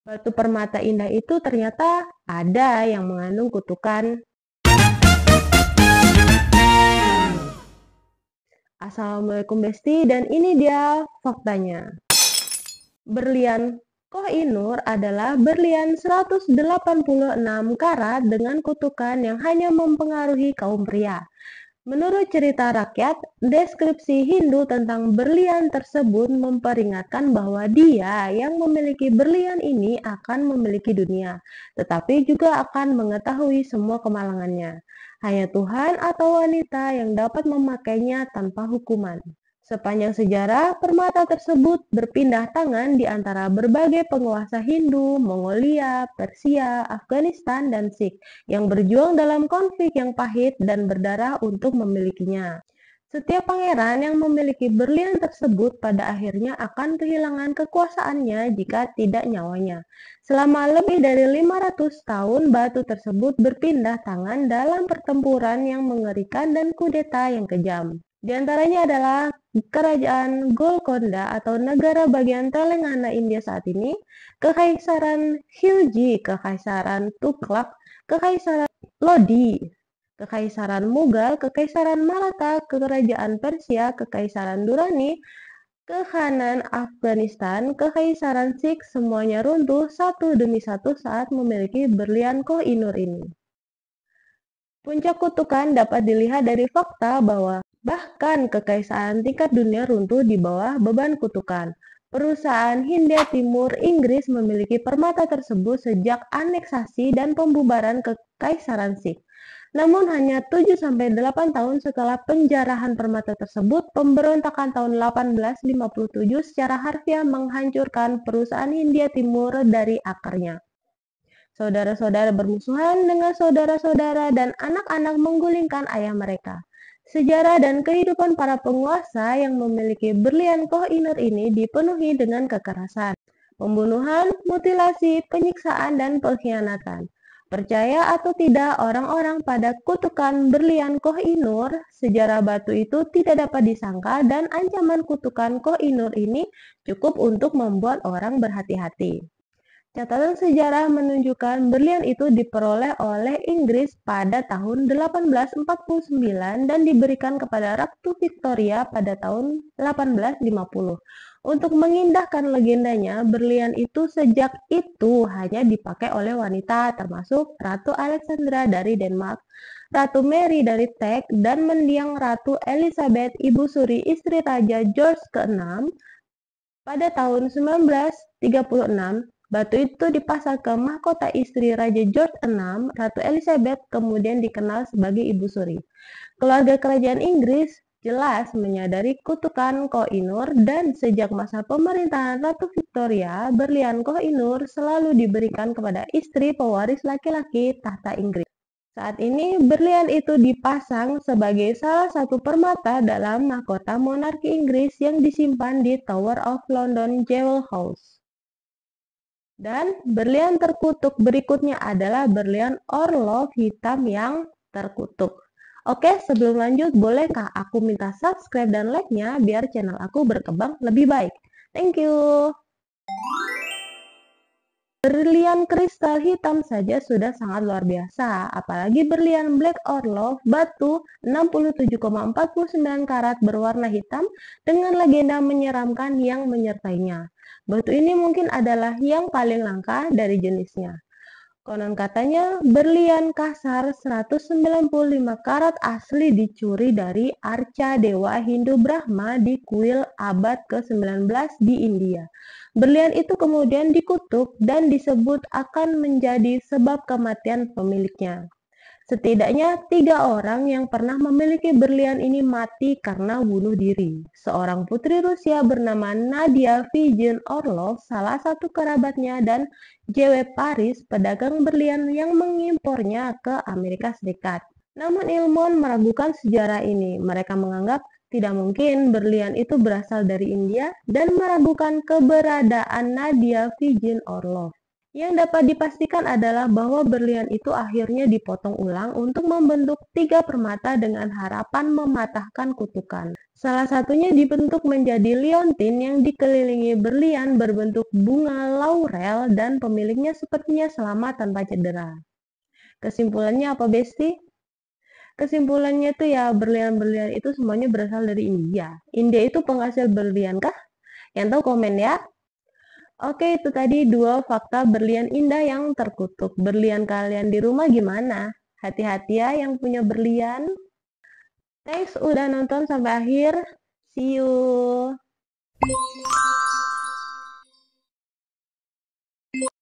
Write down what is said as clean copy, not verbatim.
Batu permata indah itu ternyata ada yang mengandung kutukan. Assalamualaikum Besti, dan ini dia faktanya. Berlian Koh-i-Noor adalah berlian 186 karat dengan kutukan yang hanya mempengaruhi kaum pria. Menurut cerita rakyat, deskripsi Hindu tentang berlian tersebut memperingatkan bahwa dia yang memiliki berlian ini akan memiliki dunia, tetapi juga akan mengetahui semua kemalangannya. Hanya Tuhan atau wanita yang dapat memakainya tanpa hukuman. Sepanjang sejarah, permata tersebut berpindah tangan di antara berbagai penguasa Hindu, Mongolia, Persia, Afghanistan, dan Sikh yang berjuang dalam konflik yang pahit dan berdarah untuk memilikinya. Setiap pangeran yang memiliki berlian tersebut pada akhirnya akan kehilangan kekuasaannya jika tidak nyawanya. Selama lebih dari 500 tahun, batu tersebut berpindah tangan dalam pertempuran yang mengerikan dan kudeta yang kejam. Di antaranya adalah Kerajaan Golconda atau negara bagian Telangana India saat ini, Kekaisaran Khilji, Kekaisaran Tughlaq, Kekaisaran Lodi, Kekaisaran Mughal, Kekaisaran Maratha, Kerajaan Persia, Kekaisaran Durrani, Kekhanan Afghanistan, Kekaisaran Sikh, semuanya runtuh satu demi satu saat memiliki berlian Koh-i-Noor ini. Puncak kutukan dapat dilihat dari fakta bahwa bahkan kekaisaran tingkat dunia runtuh di bawah beban kutukan. Perusahaan Hindia Timur Inggris memiliki permata tersebut sejak aneksasi dan pembubaran Kekaisaran Sikh. Namun hanya 7-8 tahun setelah penjarahan permata tersebut, pemberontakan tahun 1857 secara harfiah menghancurkan perusahaan Hindia Timur dari akarnya. Saudara-saudara bermusuhan dengan saudara-saudara dan anak-anak menggulingkan ayah mereka. Sejarah dan kehidupan para penguasa yang memiliki berlian Koh-i-Noor ini dipenuhi dengan kekerasan, pembunuhan, mutilasi, penyiksaan, dan pengkhianatan. Percaya atau tidak orang-orang pada kutukan berlian Koh-i-Noor, sejarah batu itu tidak dapat disangka dan ancaman kutukan Koh-i-Noor ini cukup untuk membuat orang berhati-hati. Catatan sejarah menunjukkan berlian itu diperoleh oleh Inggris pada tahun 1849 dan diberikan kepada Ratu Victoria pada tahun 1850. Untuk mengindahkan legendanya, berlian itu sejak itu hanya dipakai oleh wanita termasuk Ratu Alexandra dari Denmark, Ratu Mary dari Teck, dan mendiang Ratu Elizabeth, ibu suri istri Raja George ke-6. Pada tahun 1936, batu itu dipasang ke mahkota istri Raja George VI, Ratu Elizabeth, kemudian dikenal sebagai Ibu Suri. Keluarga kerajaan Inggris jelas menyadari kutukan Koh-i-Noor dan sejak masa pemerintahan Ratu Victoria, berlian Koh-i-Noor selalu diberikan kepada istri pewaris laki-laki tahta Inggris. Saat ini, berlian itu dipasang sebagai salah satu permata dalam mahkota monarki Inggris yang disimpan di Tower of London Jewel House. Dan berlian terkutuk berikutnya adalah berlian Orlov hitam yang terkutuk. Oke, sebelum lanjut, bolehkah aku minta subscribe dan like-nya biar channel aku berkembang lebih baik? Thank you. Berlian kristal hitam saja sudah sangat luar biasa, apalagi berlian Black Orlov, batu 67,49 karat berwarna hitam dengan legenda menyeramkan yang menyertainya. Batu ini mungkin adalah yang paling langka dari jenisnya. Konon katanya, berlian kasar 195 karat asli dicuri dari arca dewa Hindu Brahma di kuil abad ke-19 di India. Berlian itu kemudian dikutuk dan disebut akan menjadi sebab kematian pemiliknya. Setidaknya 3 orang yang pernah memiliki berlian ini mati karena bunuh diri. Seorang putri Rusia bernama Nadia Vigin Orlov, salah satu kerabatnya, dan J.W. Paris, pedagang berlian yang mengimpornya ke Amerika Serikat. Namun ilmuwan meragukan sejarah ini. Mereka menganggap tidak mungkin berlian itu berasal dari India dan meragukan keberadaan Nadia Vigin Orlov. Yang dapat dipastikan adalah bahwa berlian itu akhirnya dipotong ulang untuk membentuk 3 permata dengan harapan mematahkan kutukan. Salah satunya dibentuk menjadi liontin yang dikelilingi berlian berbentuk bunga laurel dan pemiliknya sepertinya selamat tanpa cedera. Kesimpulannya apa, Besti? Kesimpulannya tuh ya, berlian-berlian itu semuanya berasal dari India. India itu penghasil berlian kah? Yang tahu komen ya. Oke, itu tadi 2 fakta berlian indah yang terkutuk. Berlian kalian di rumah gimana? Hati-hati ya yang punya berlian. Thanks udah nonton sampai akhir. See you.